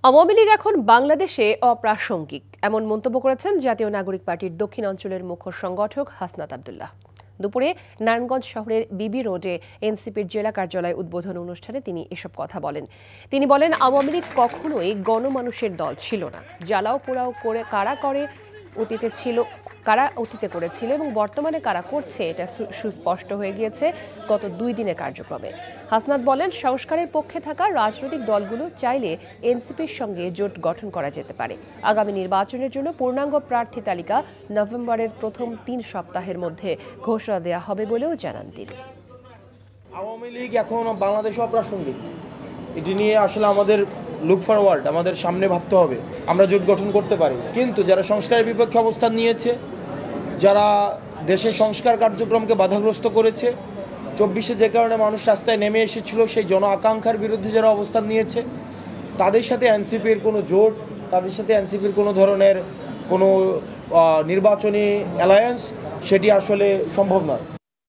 আওয়ামী লীগ এখন বাংলাদেশে অপ্রাসঙ্গিক এমন মন্তব্য করেছেন জাতীয় নাগরিক পার্টির দক্ষিণ অঞ্চলের মুখ্য সংগঠক হাসনাত আব্দুল্লাহ। দুপুরে নারায়ণগঞ্জ শহরের বিবি রোডে এনসিপির জেলা কার্যালয় উদ্বোধন অনুষ্ঠানে তিনি এসব কথা বলেন। তিনি বলেন, আওয়ামী লীগ কখনোই গণমানুষের দল ছিল না। জ্বালাও পোড়াও করে কারা অতীতে করেছিল এবং বর্তমানে কারা করছে এটা সুস্পষ্ট হয়ে গিয়েছে গত 2 দিনের কার্যক্রমে। হাসনাত বলেন, সংস্কারের পক্ষে থাকা রাজনৈতিক দলগুলো চাইলে এনসিপির সঙ্গে জোট গঠন করা যেতে পারে। আগামী নির্বাচনের জন্য পূর্ণাঙ্গ প্রার্থী তালিকা নভেম্বরের প্রথম 3 সপ্তাহের মধ্যে ঘোষণা দেওয়া হবে বলেও জানান তিনি। আওয়ামী লীগ এখন বাংলাদেশে অপ্রাসঙ্গিক, এটি নিয়ে আসলে আমাদের লুক ফরওয়ার্ড, আমাদের সামনে ভাবতে হবে। আমরা জোট গঠন করতে পারি, কিন্তু যারা সংস্কারের বিপক্ষে অবস্থান নিয়েছে, যারা দেশের সংস্কার কার্যক্রমকে বাধাগ্রস্ত করেছে, 24-এ যে কারণে মানুষ রাস্তায় নেমে এসেছিল, সেই জন আকাঙ্ক্ষার বিরুদ্ধে যারা অবস্থান নিয়েছে, তাদের সাথে এনসিপির কোনো জোট, তাদের সাথে এনসিপির কোনো ধরনের কোনো নির্বাচনী অ্যালায়েন্স, সেটি আসলে সম্ভব নয়।